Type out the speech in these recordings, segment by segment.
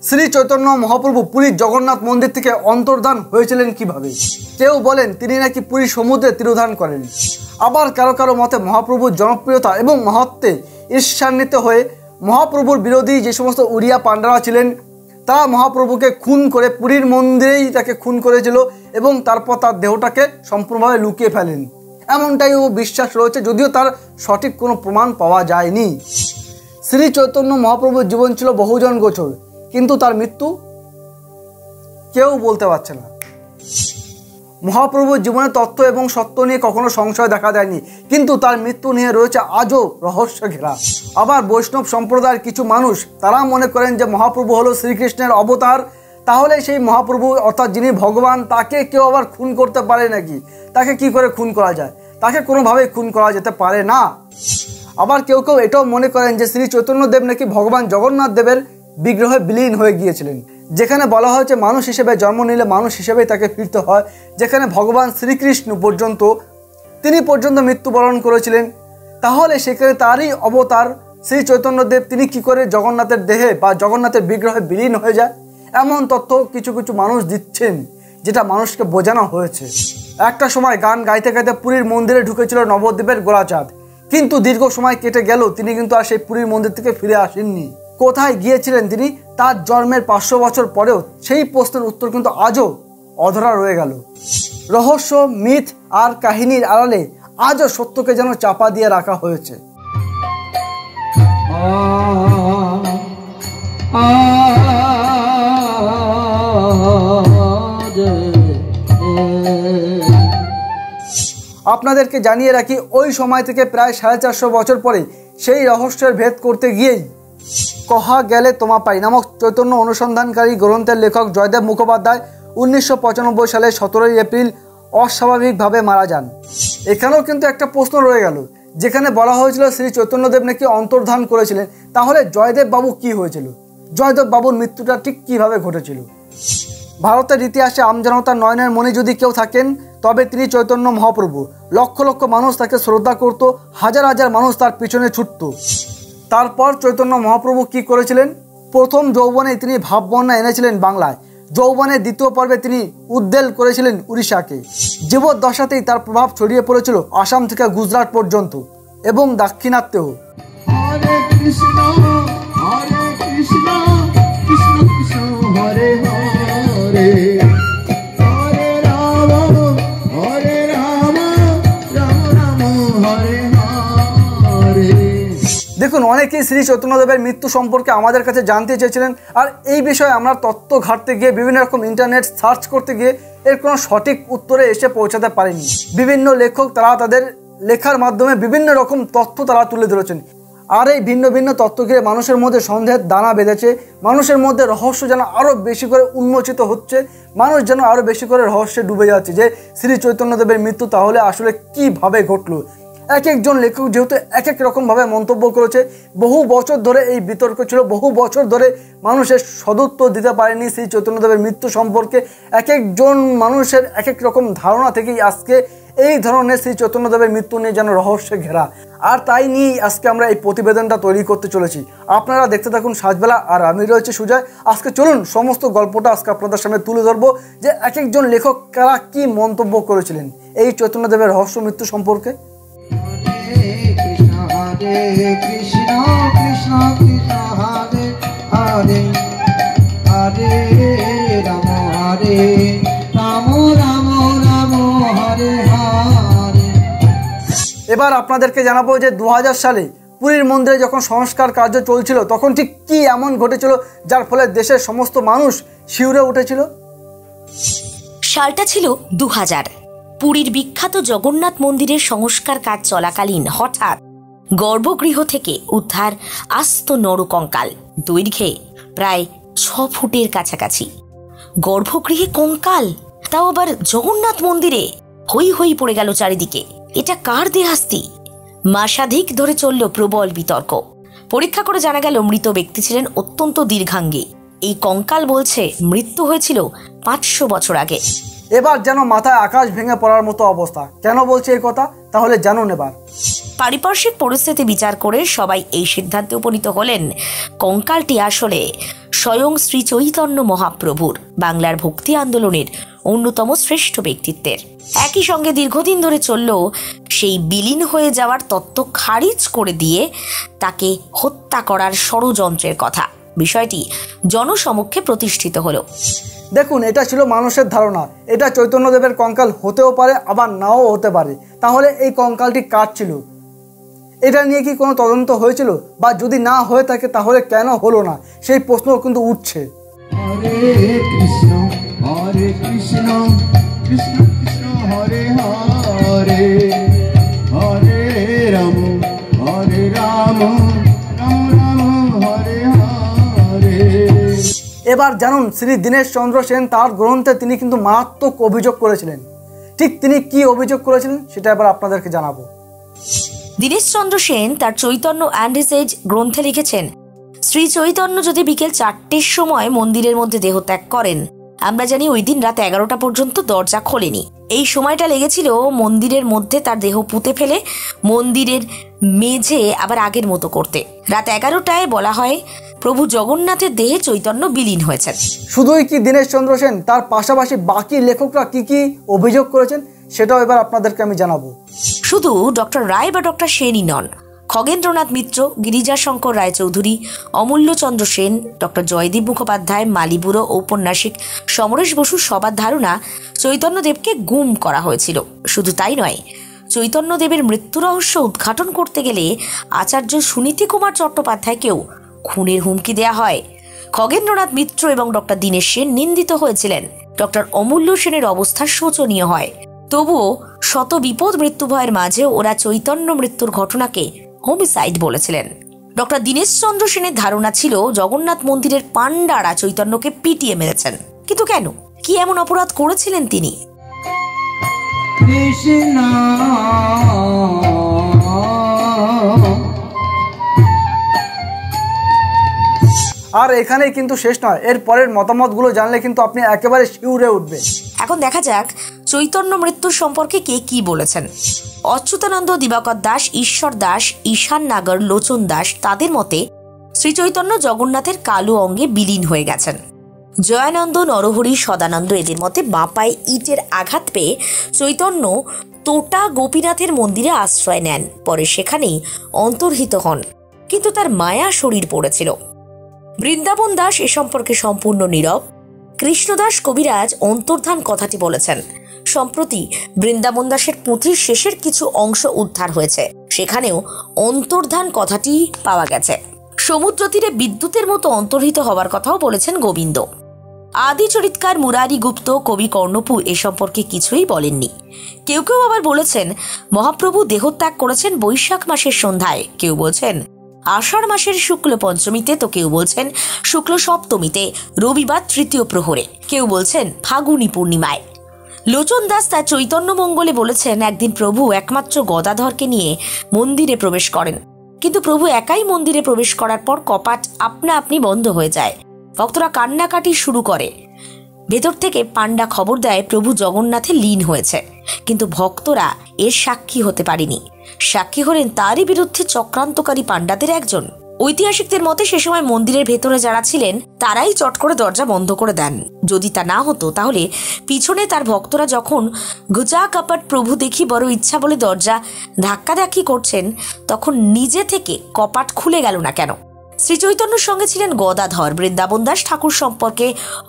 শ্রী চৈতন্য মহাপ্রভু পুরীর জগন্নাথ মন্দির থেকে অন্তর্ধান হয়েছিলেন কিভাবে? কেউ বলেন তিনি নাকি পুরীর সমুদ্রে তিরোধান করেন। আবার কারো কারো মতে মহাপ্রভুর জনপ্রিয়তা এবং মহত্বে ঈর্ষান্বিত হয়ে মহাপ্রভুর বিরোধী যে সমস্ত উড়িয়া পাণ্ডারা ছিলেন তারা মহাপ্রভুকে খুন করে পুরীর মন্দিরেই তাকে খুন করেছিল এবং তারপর তার দেহটাকে সম্পূর্ণভাবে লুকিয়ে ফেলেন, এমনটাইও বিশ্বাস রয়েছে, যদিও তার সঠিক কোনো প্রমাণ পাওয়া যায়নি। শ্রী চৈতন্য মহাপ্রভুর জীবন ছিল বহুজন গোচর, কিন্তু তার মৃত্যু কেউ বলতে পারছে না। মহাপ্রভুর জীবনের তত্ত্ব এবং সত্য নিয়ে কখনো সংশয় দেখা দেয়নি, কিন্তু তার মৃত্যু নিয়ে রয়েছে আজও রহস্য ঘেরা। আবার বৈষ্ণব সম্প্রদায়ের কিছু মানুষ তারা মনে করেন যে মহাপ্রভু হলো শ্রীকৃষ্ণের অবতার, তাহলে সেই মহাপ্রভু অর্থাৎ যিনি ভগবান তাকে কেউ আবার খুন করতে পারে নাকি? তাকে কি করে খুন করা যায়? তাকে কোনোভাবেই খুন করা যেতে পারে না। আবার কেউ কেউ এটাও মনে করেন যে শ্রী চৈতন্যদেব নাকি ভগবান জগন্নাথ দেবের বিগ্রহে বিলীন হয়ে গিয়েছিলেন, যেখানে বলা হয়েছে মানুষ হিসেবে জন্ম নিলে মানুষ হিসেবেই তাকে ফিরতে হয়, যেখানে ভগবান শ্রীকৃষ্ণ পর্যন্ত তিনি পর্যন্ত মৃত্যুবরণ করেছিলেন। তাহলে সেখানে তারই অবতার শ্রী চৈতন্যদেব তিনি কি করে জগন্নাথের দেহে বা জগন্নাথের বিগ্রহে বিলীন হয়ে যায়, এমন তথ্য কিছু কিছু মানুষ দিচ্ছেন, যেটা মানুষকে বোঝানো হয়েছে। একটা সময় গান গাইতে গাইতে পুরীর মন্দিরে ঢুকেছিল নবদ্বীপের গোরাচাঁদ, কিন্তু দীর্ঘ সময় কেটে গেল তিনি কিন্তু আর সেই পুরীর মন্দির থেকে ফিরে আসেননি। কোথায় গিয়েছিলেন তিনি? তার জন্মের 500 বছর পরেও সেই প্রশ্নের উত্তর কিন্তু আজও অধরা রয়ে গেল। রহস্য, মিথ আর কাহিনীর আড়ালে আজও সত্যকে যেন চাপা দিয়ে রাখা হয়েছে। আপনাদেরকে জানিয়ে রাখি, ওই সময় থেকে প্রায় 450 বছর পরে সেই রহস্যের ভেদ করতে গিয়েই কহা গেলে তোমা পাই নামক চৈতন্য অনুসন্ধানকারী গ্রন্থের লেখক জয়দেব মুখোপাধ্যায় 1995 সালে 17 এপ্রিল অস্বাভাবিকভাবে মারা যান। এখানেও কিন্তু একটা প্রশ্ন রয়ে গেল, যেখানে বলা হয়েছিল শ্রী চৈতন্যদেব নাকি অন্তর্ধান করেছিলেন, তাহলে জয়দেব বাবু কি হয়েছিল? জয়দেব বাবুর মৃত্যুটা ঠিক কিভাবে ঘটেছিল? ভারতের ইতিহাসে আমজনতার নয়নের মণি যদি কেউ থাকেন তবে তিনি চৈতন্য মহাপ্রভু। লক্ষ লক্ষ মানুষ তাকে শ্রদ্ধা করত, হাজার হাজার মানুষ তার পিছনে ছুটত। তারপর চৈতন্য মহাপ্রভু কি করেছিলেন? প্রথম যৌবনে তিনি ভাববন্যা এনেছিলেন বাংলায়, যৌবনের দ্বিতীয় পর্বে তিনি উদ্বেল করেছিলেন উড়িষ্যাকে, জীবদ্দশাতেই তার প্রভাব ছড়িয়ে পড়েছিল আসাম থেকে গুজরাট পর্যন্ত এবং দাক্ষিণাত্যেও। হরে কৃষ্ণ হরে কৃষ্ণ কৃষ্ণ কৃষ্ণ হরে হরে হরে রাম হরে রাম রাম রাম হরে হরে। দেখুন, অনেকেই শ্রী চৈতন্যদেবের মৃত্যু সম্পর্কে আমাদের কাছে জানতে চেয়েছিলেন, আর এই বিষয়ে আমরা তথ্য ঘাঁটতে গিয়ে বিভিন্ন রকম ইন্টারনেট সার্চ করতে গিয়ে এর কোনো সঠিক উত্তরে এসে পৌঁছাতে পারেনি। বিভিন্ন লেখক তারা তাদের লেখার মাধ্যমে বিভিন্ন রকম তথ্য তারা তুলে ধরেছেন, আর এই ভিন্ন ভিন্ন তথ্য ঘিরে মানুষের মধ্যে সন্দেহের দানা বেঁধেছে। মানুষের মধ্যে রহস্য যেন আরও বেশি করে উন্মোচিত হচ্ছে, মানুষ যেন আরও বেশি করে রহস্যে ডুবে যাচ্ছে যে শ্রী চৈতন্যদেবের মৃত্যু তাহলে আসলে কিভাবে ঘটলো। এক একজন লেখক যেহেতু এক এক রকমভাবে মন্তব্য করেছে, বহু বছর ধরে এই বিতর্ক ছিল, বহু বছর ধরে মানুষের সদুত্তর দিতে পারেনি শ্রী চৈতন্যদেবের মৃত্যু সম্পর্কে। এক একজন মানুষের এক এক রকম ধারণা থেকেই আজকে এই ধরনের শ্রী চৈতন্যদেবের মৃত্যু নিয়ে যেন রহস্যে ঘেরা, আর তাই নিয়েই আজকে আমরা এই প্রতিবেদনটা তৈরি করতে চলেছি। আপনারা দেখতে থাকুন সাজবেলা, আর আমি রয়েছে সুজয়। আজকে চলুন সমস্ত গল্পটা আজকে আপনাদের সামনে তুলে ধরবো যে এক একজন লেখক কারা কি মন্তব্য করেছিলেন এই চৈতন্যদেবের রহস্য মৃত্যু সম্পর্কে। হরে কৃষ্ণ কৃষ্ণ কৃষ্ণ হরে হরে হরে রাম হরে রাম রাম রাম হরে হরে। এবার আপনাদেরকে জানাবো যে 2000 সালে পুরীর মন্দিরে যখন সংস্কার কার্য চলছিল তখন ঠিক কি এমন ঘটেছিল যার ফলে দেশের সমস্ত মানুষ শিউরে উঠেছিল। সালটা ছিল 2000। পুরীর বিখ্যাত জগন্নাথ মন্দিরের সংস্কার কাজ চলাকালীন হঠাৎ গর্ভগৃহ থেকে উদ্ধার আস্ত নরকঙ্কাল, দৈর্ঘ্যে প্রায় 6 ফুটের কাছাকাছি। গর্ভগৃহে কঙ্কাল, তাও আবার জগন্নাথ মন্দিরে। হই হই পড়ে গেল চারিদিকে, এটা কার দেহাস্তি? মাসাধিক ধরে চলল প্রবল বিতর্ক। পরীক্ষা করে জানা গেল মৃত ব্যক্তি ছিলেন অত্যন্ত দীর্ঘাঙ্গী। এই কঙ্কাল বলছে মৃত্যু হয়েছিল 500 বছর আগে। এবার যেন মাথায় আকাশ ভেঙে পড়ার মতো অবস্থা। কেন বলছে এই কথা? তাহলে জানুন এবার। পারিপার্শ্বিক পরিস্থিতি বিচার করে সবাই এই সিদ্ধান্তে উপনীত হলেন কঙ্কালটি আসলে স্বয়ং শ্রী চৈতন্য মহাপ্রভুর, বাংলার ভক্তি আন্দোলনের অন্যতম শ্রেষ্ঠ ব্যক্তিত্বের। একই সঙ্গে দীর্ঘদিন ধরে চলল সেই বিলীন হয়ে যাওয়ার তত্ত্ব খারিজ করে দিয়ে তাকে হত্যা করার ষড়যন্ত্রের কথা। বিষয়টি জনসমক্ষে প্রতিষ্ঠিত হলো। দেখুন, এটা ছিল মানুষের ধারণা, এটা চৈতন্যদেবের কঙ্কাল হতেও পারে, আবার নাও হতে পারে। তাহলে এই কঙ্কালটি কার ছিল? এটা নিয়ে কি কোনো তদন্ত হয়েছিল? বা যদি না হয়ে থাকে তাহলে কেন হলো না, সেই প্রশ্ন কিন্তু উঠছে। হরে কৃষ্ণ কৃষ্ণ কৃষ্ণ হরে হরে, হরে রাম রাম রাম হরে হরে। এবার জানুন, শ্রী দীনেশ চন্দ্র সেন তার গ্রন্থে তিনি কিন্তু মারাত্মক অভিযোগ করেছিলেন। ঠিক তিনি কি অভিযোগ করেছিলেন সেটা এবার আপনাদেরকে জানাবো। দীনেশ চন্দ্র সেন তার চৈতন্য অ্যান্ড হিজ এজ গ্রন্থে লিখেছেন, শ্রী চৈতন্য যদি বিকেল 4টের সময় মন্দিরের মধ্যে দেহত্যাগ করেন, আমরা জানি ওই দিন রাত 11টা পর্যন্ত দরজা খোলেনি। এই সময়টা লেগেছিল মন্দিরের মধ্যে তার দেহ পুঁতে ফেলে মন্দিরের মেঝে আবার আগের মতো করতে। রাত 11টায় বলা হয় প্রভু জগন্নাথের দেহে চৈতন্য বিলীন হয়েছেন। শুধুই কি দীনেশ চন্দ্র সেন, তার পাশাপাশি বাকি লেখকরা কি কি অভিযোগ করেছেন সেটাও এবার আপনাদেরকে আমি জানাবো। শুধু ডক্টর রায় বা ডক্টর সেনই নন, খগেন্দ্রনাথ মিত্র, গিরিজাশঙ্কর রায়চৌধুরী, অমূল্যচন্দ্র সেন, ডক্টর জয়দীপ মুখোপাধ্যায়, মালিবুড়ো ঔপন্যাসিক সমরেশ বসুর সবার ধারণা চৈতন্যদেবকে গুম করা হয়েছিল। শুধু তাই নয়, চৈতন্যদেবের মৃত্যু রহস্য উদ্ঘাটন করতে গেলে আচার্য সুনীতি কুমার চট্টোপাধ্যায়কেও খুনের হুমকি দেয়া হয়। খগেন্দ্রনাথ মিত্র এবং ডক্টর দীনেশ সেন নিন্দিত হয়েছিলেন। ডক্টর অমূল্য সেনের অবস্থা শোচনীয় হয়। তবুও শত বিপদ মৃত্যু ভয়ের মাঝে ওরা চৈতন্য মৃত্যুর ঘটনাকে হোমিসাইড বলেছিলেন। ডক্টর দীনেশ চন্দ্র সেনের ধারণা ছিল জগন্নাথ মন্দিরের পাণ্ডারা চৈতন্যকে পিটিয়ে মেরেছেন। কিন্তু কেন? কি এমন অপরাধ করেছিলেন তিনি? আর এখানেই কিন্তু শেষ নয়, এর পরের মতামতগুলো জানলে কিন্তু আপনি একেবারে শিউরে উঠবেন। এখন দেখা যাক চৈতন্য মৃত্যুর সম্পর্কে কে কি বলেছেন। অচ্যুতানন্দ, দিবাকর দাস, ঈশ্বর দাস, ঈশান নাগর, লোচন দাস তাদের মতে শ্রী চৈতন্য জগন্নাথের কালো অঙ্গে বিলীন হয়ে গেছেন। জয়ানন্দ, নরহরি, সদানন্দ এদের মতে বাঁ পায়ে ইটের আঘাত পেয়ে চৈতন্য তোটা গোপীনাথের মন্দিরে আশ্রয় নেন, পরে সেখানেই অন্তর্হিত হন, কিন্তু তার মায়া শরীর পড়েছিল। বৃন্দাবন দাস এ সম্পর্কে সম্পূর্ণ নীরব। কৃষ্ণদাস কবিরাজ অন্তর্ধান কথাটি বলেছেন। সম্প্রতি বৃন্দাবন দাসের পুঁথির শেষের কিছু অংশ উদ্ধার হয়েছে, সেখানেও অন্তর্ধান কথাটি পাওয়া গেছে। সমুদ্র তীরে বিদ্যুতের মতো অন্তর্হিত হওয়ার কথাও বলেছেন গোবিন্দ। আদি চরিতকার মুরারি গুপ্ত, কবি কর্ণপু এ সম্পর্কে কিছুই বলেননি। কেউ কেউ আবার বলেছেন মহাপ্রভু দেহত্যাগ করেছেন বৈশাখ মাসের সন্ধ্যায়, কেউ বলছেন আষাঢ় মাসের শুক্ল পঞ্চমীতে, তো কেউ বলছেন শুক্ল সপ্তমীতে, রবিবার তৃতীয় প্রহরে, কেউ বলছেন ফাগুনী পূর্ণিমায়। লোচন দাস তার চৈতন্য মঙ্গলে বলেছেন একদিন প্রভু একমাত্র গদাধরকে নিয়ে মন্দিরে প্রবেশ করেন, কিন্তু প্রভু একাই মন্দিরে প্রবেশ করার পর কপাট আপনা আপনি বন্ধ হয়ে যায়। ভক্তরা কান্নাকাটি শুরু করে। ভেতর থেকে পাণ্ডা খবর দেয় প্রভু জগন্নাথে লীন হয়েছে, কিন্তু ভক্তরা এর সাক্ষী হতে পারেনি। সাক্ষী হলেন তারই বিরুদ্ধে চক্রান্তকারী পাণ্ডাদের একজন। ঐতিহাসিকদের মতে সে সময় মন্দিরের ভেতরে যারা ছিলেন তারাই চট করে দরজা বন্ধ করে দেন। যদি তা না হতো তাহলে পিছনে তার ভক্তরা যখন গুজা কপাট প্রভু দেখি বড় ইচ্ছা বলে দরজা ধাক্কাধাক্কি করছেন, তখন নিজে থেকে কপাট খুলে গেল না কেন? শ্রীচৈতন্যর সঙ্গে ছিলেন গদাধর। বৃন্দাবন দাস ঠাকুর সম্পর্কে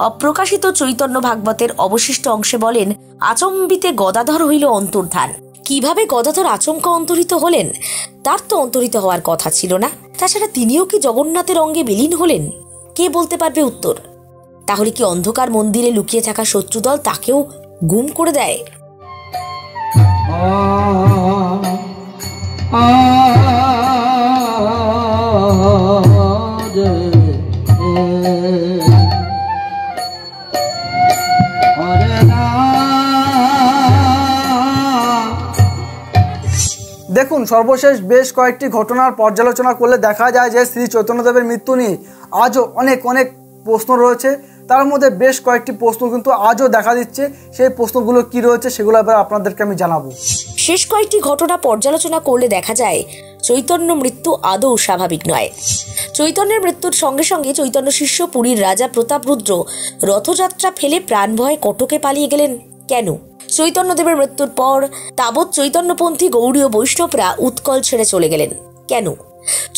অপ্রকাশিত চৈতন্য ভাগবতের অবশিষ্ট অংশে বলেন আচম্বিতে গদাধর হইল অন্তর্ধান। কিভাবে গদাধর আচমকা অন্তরিত হলেন? তার তো অন্তরিত হওয়ার কথা ছিল না। তাছাড়া তিনিও কি জগন্নাথের অঙ্গে বিলীন হলেন? কে বলতে পারবে উত্তর? তাহলে কি অন্ধকার মন্দিরে লুকিয়ে থাকা শত্রুদল তাকেও গুম করে দেয়? দেখুন, সর্বশেষ বেশ কয়েকটি ঘটনার পর্যালোচনা করলে দেখা যায় যে শ্রী চৈতন্যদেবের মৃত্যু নিয়ে আজও অনেক প্রশ্ন রয়েছে। তার মধ্যে বেশ কয়েকটি প্রশ্ন কিন্তু আজও দেখা দিচ্ছে। সেই প্রশ্নগুলো কি রয়েছে সেগুলো এবার আপনাদেরকে আমি জানাবো। শেষ কয়েকটি ঘটনা পর্যালোচনা করলে দেখা যায় চৈতন্য মৃত্যু আদৌ স্বাভাবিক নয়। চৈতন্যের মৃত্যুর সঙ্গে সঙ্গে চৈতন্য শিষ্য পুরীর রাজা প্রতাপরুদ্র রথযাত্রা ফেলে প্রাণ ভয়ে কটকে পালিয়ে গেলেন কেন? চৈতন্যদেবের মৃত্যুর পর তাবৎ চৈতন্যপন্থী গৌড়ীয় বৈষ্ণবরা উৎকল ছেড়ে চলে গেলেন কেন?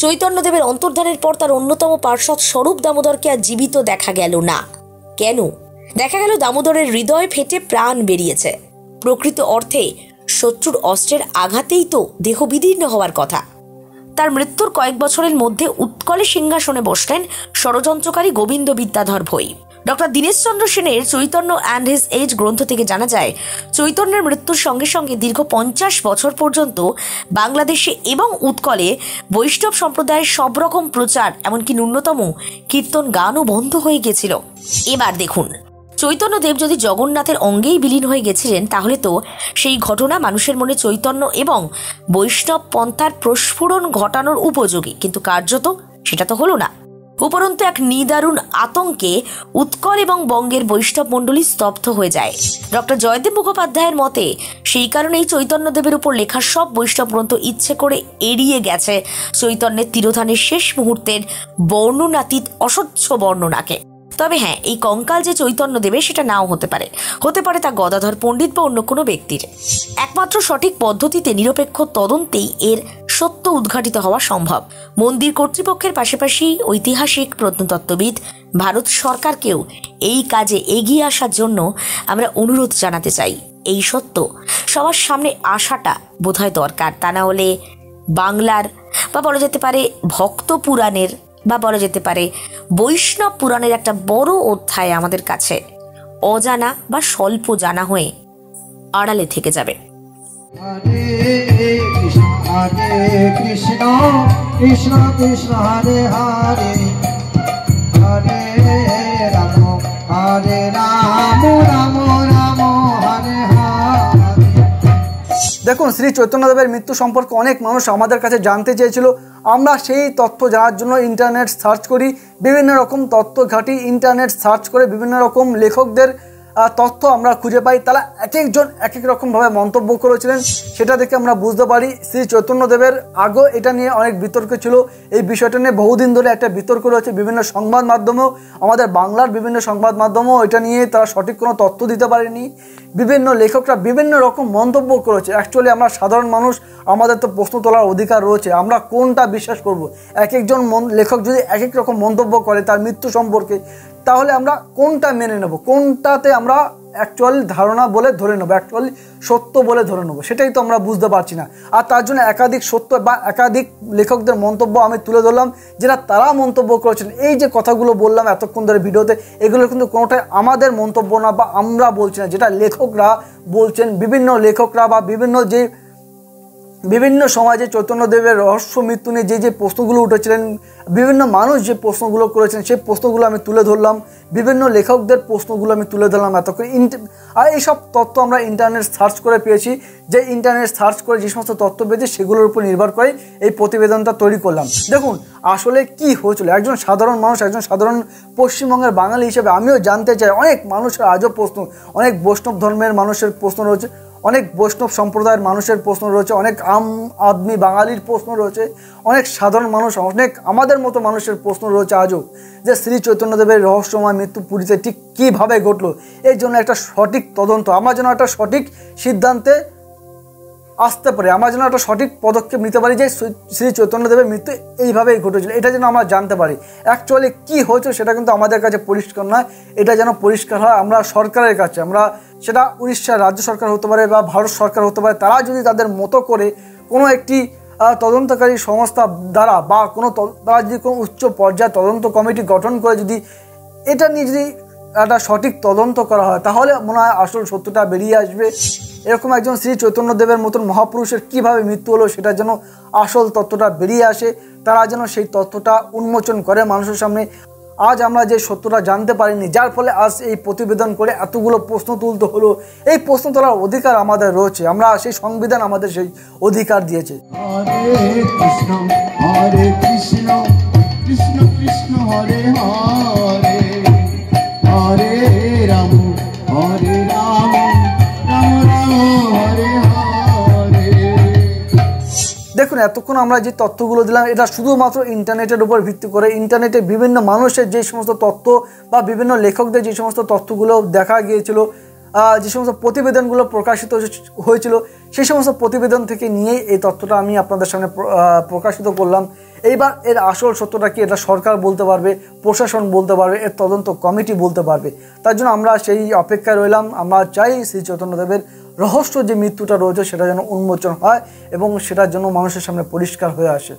চৈতন্যদেবের অন্তর্ধানের পর তার অন্যতম পার্ষদ স্বরূপ দামোদরকে আর জীবিত দেখা গেল না কেন? দেখা গেল দামোদরের হৃদয় ফেটে প্রাণ বেরিয়েছে। প্রকৃত অর্থে শত্রুর অস্ত্রের আঘাতেই তো দেহ বিদীর্ণ হওয়ার কথা। তার মৃত্যুর কয়েক বছরের মধ্যে উৎকলে সিংহাসনে বসলেন ষড়যন্ত্রকারী গোবিন্দ বিদ্যাধর ভৈ। ডক্টর দীনেশচন্দ্র সেনের চৈতন্য অ্যান্ড হিজ এজ গ্রন্থ থেকে জানা যায় চৈতন্যের মৃত্যুর সঙ্গে সঙ্গে দীর্ঘ 50 বছর পর্যন্ত বাংলাদেশে এবং উৎকলে বৈষ্ণব সম্প্রদায়ের সব রকম প্রচার এমনকি ন্যূনতম কীর্তন গানও বন্ধ হয়ে গেছিল। এবার দেখুন, চৈতন্যদেব যদি জগন্নাথের অঙ্গেই বিলীন হয়ে গেছিলেন তাহলে তো সেই ঘটনা মানুষের মনে চৈতন্য এবং বৈষ্ণব পন্থার প্রস্ফুরণ ঘটানোর উপযোগী, কিন্তু কার্যত সেটা তো হলো না। উপরন্তু এক নিদারুণ আতঙ্কে উৎকল এবং বঙ্গের বৈষ্ণব মণ্ডলী স্তব্ধ হয়ে যায়। ডক্টর জয়দেব মুখোপাধ্যায়ের মতে সেই কারণেই চৈতন্যদেবের উপর লেখা সব বৈষ্ণব গ্রন্থ ইচ্ছে করে এড়িয়ে গেছে চৈতন্যের তিরোধানের শেষ মুহূর্তের বর্ণনাতীত অসহ্য বর্ণনাকে। তবে হ্যাঁ, এই কঙ্কাল যে চৈতন্যদেবের সেটা নাও হতে পারে তা গদাধর পণ্ডিত বা অন্য কোনো ব্যক্তির। একমাত্র সঠিক পদ্ধতিতে নিরপেক্ষ তদন্তেই এর সত্য উদ্ঘাটিত হওয়া সম্ভব। মন্দির কর্তৃপক্ষের পাশাপাশি ঐতিহাসিক প্রত্নতত্ত্ববিদ ভারত সরকারকেও এই কাজে এগিয়ে আসার জন্য আমরা অনুরোধ জানাতে চাই। এই সত্য সবার সামনে আসাটা বোধহয় দরকার, তা না হলে বাংলার বা বলা যেতে পারে ভক্ত পুরাণের বা বলা যেতে পারে বৈষ্ণব পুরাণের একটা বড় অধ্যায় আমাদের কাছে অজানা বা স্বল্প জানা হয়ে আড়ালে থেকে যাবে। হরে কৃষ্ণ কৃষ্ণ কৃষ্ণ হরে হরে হরে রাম হরে রাম রাম রাম হরে হরে। দেখুন, শ্রী চৈতন্যদেবের মৃত্যু সম্পর্কে অনেক মানুষ আমাদের কাছে জানতে চেয়েছিল। আমরা সেই তথ্য জানার জন্য ইন্টারনেট সার্চ করি, বিভিন্ন রকম তথ্য ঘাঁটি, ইন্টারনেট সার্চ করে বিভিন্ন রকম লেখকদের তথ্য আমরা খুঁজে পাই। তারা এক একজন এক এক রকমভাবে মন্তব্য করেছিলেন, সেটা দেখে আমরা বুঝতে পারি শ্রী চৈতন্যদেবের আগেও এটা নিয়ে অনেক বিতর্ক ছিল। এই বিষয়টা নিয়ে বহুদিন ধরে একটা বিতর্ক রয়েছে। বিভিন্ন সংবাদ মাধ্যমেও, আমাদের বাংলার বিভিন্ন সংবাদ মাধ্যমেও এটা নিয়ে তারা সঠিক কোনো তথ্য দিতে পারেনি। বিভিন্ন লেখকরা বিভিন্ন রকম মন্তব্য করেছে। অ্যাকচুয়ালি আমরা সাধারণ মানুষ, আমাদের তো প্রশ্ন তোলার অধিকার রয়েছে, আমরা কোনটা বিশ্বাস করব? এক একজন লেখক যদি এক এক রকম মন্তব্য করে তার মৃত্যু সম্পর্কে, তাহলে আমরা কোনটা মেনে নেব, কোনটাতে আমরা অ্যাকচুয়ালি ধারণা বলে ধরে নেবো, অ্যাকচুয়ালি সত্য বলে ধরে নেবো, সেটাই তো আমরা বুঝতে পারছি না। আর তার জন্য একাধিক সত্য বা একাধিক লেখকদের মন্তব্য আমি তুলে ধরলাম, যেটা তারা মন্তব্য করেছেন। এই যে কথাগুলো বললাম এতক্ষণ ধরে ভিডিওতে, এগুলো কিন্তু কোনোটাই আমাদের মন্তব্য না বা আমরা বলছি না, যেটা লেখকরা বলছেন। বিভিন্ন লেখকরা বা বিভিন্ন সমাজে চৈতন্যদেবের রহস্য মৃত্যু নিয়ে যে প্রশ্নগুলো উঠেছিলেন, বিভিন্ন মানুষ যে প্রশ্নগুলো করেছেন সেই প্রশ্নগুলো আমি তুলে ধরলাম, বিভিন্ন লেখকদের প্রশ্নগুলো আমি তুলে ধরলাম এতক্ষণ। আর এইসব তথ্য আমরা ইন্টারনেট সার্চ করে পেয়েছি। যে ইন্টারনেট সার্চ করে যে সমস্ত তথ্য পেয়েছি সেগুলোর উপর নির্ভর করে এই প্রতিবেদনটা তৈরি করলাম। দেখুন আসলে কি হয়েছিল, একজন সাধারণ মানুষ, একজন সাধারণ পশ্চিমবঙ্গের বাঙালি হিসেবে আমিও জানতে চাই। অনেক মানুষের আজও প্রশ্ন, অনেক বৈষ্ণব ধর্মের মানুষের প্রশ্ন রয়েছে, অনেক বৈষ্ণব সম্প্রদায়ের মানুষের প্রশ্ন রয়েছে, অনেক আম আদমি বাঙালির প্রশ্ন রয়েছে, অনেক সাধারণ মানুষ, অনেক আমাদের মতো মানুষের প্রশ্ন রয়েছে আজও, যে শ্রী চৈতন্যদেবের রহস্যময় মৃত্যু পুরীতে ঠিক কীভাবে ঘটলো। এই জন্য একটা সঠিক তদন্ত, আমরা যেন একটা সঠিক সিদ্ধান্তে আসতে পারি, আমরা যেন একটা সঠিক পদক্ষেপ নিতে পারি যে শ্রী চৈতন্যদেবের মৃত্যু এইভাবেই ঘটেছিল, এটা যেন আমরা জানতে পারি। অ্যাকচুয়ালি কী হয়েছে সেটা কিন্তু আমাদের কাছে পরিষ্কার নয়, এটা যেন পরিষ্কার হয় আমরা সরকারের কাছে। আমরা সেটা উড়িষ্যার রাজ্য সরকার হতে পারে বা ভারত সরকার হতে পারে, তারা যদি তাদের মতো করে কোনো একটি তদন্তকারী সংস্থা দ্বারা বা তারা যদি কোনো উচ্চ পর্যায়ে তদন্ত কমিটি গঠন করে যদি এটা নিয়ে যদি একটা সঠিক তদন্ত করা হয়, তাহলে মনে হয় আসল সত্যটা বেরিয়ে আসবে। এরকম একজন শ্রী চৈতন্যদেবের মতন মহাপুরুষের কীভাবে মৃত্যু হলো সেটা যেন আসল তথ্যটা বেরিয়ে আসে, তারা যেন সেই তথ্যটা উন্মোচন করে মানুষের সামনে। আজ আমরা যে সত্যটা জানতে পারিনি, যার ফলে আজ এই প্রতিবেদন করে এতগুলো প্রশ্ন তুলতে হলো, এই প্রশ্ন তোলার অধিকার আমাদের রয়েছে, আমরা সেই সংবিধান আমাদের সেই অধিকার দিয়েছে। হরে কৃষ্ণ কৃষ্ণ কৃষ্ণ হরে হরে দেখুন এতক্ষণ আমরা যে তথ্যগুলো দিলাম এটা শুধুমাত্র ইন্টারনেটের উপর ভিত্তি করে, ইন্টারনেটে বিভিন্ন মানুষের যে সমস্ত তথ্য বা বিভিন্ন লেখকদের যে সমস্ত তথ্যগুলো দেখা গিয়েছিল, যে সমস্ত প্রতিবেদনগুলো প্রকাশিত হয়েছিল, সেই সমস্ত প্রতিবেদন থেকে নিয়েই এই তথ্যটা আমি আপনাদের সামনে প্রকাশিত করলাম। এইবার এর আসল সত্যটা কি এটা সরকার বলতে পারবে, প্রশাসন বলতে পারবে, এর তদন্ত কমিটি বলতে পারবে। তার জন্য আমরা সেই অপেক্ষায় রইলাম। আমরা চাই শ্রী চৈতন্যদেবের রহস্য যে মৃত্যুটা রয়েছে সেটা যেন উন্মোচন হয় এবং সেটার জন্য মানুষের সামনে পরিষ্কার হয়ে আসে।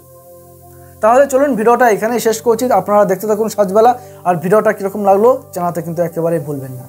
তাহলে চলুন ভিডিওটা এখানেই শেষ করছি। আপনারা দেখতে থাকুন সাজবেলা। আর ভিডিওটা কীরকম লাগলো জানাতে কিন্তু একেবারেই ভুলবেন না।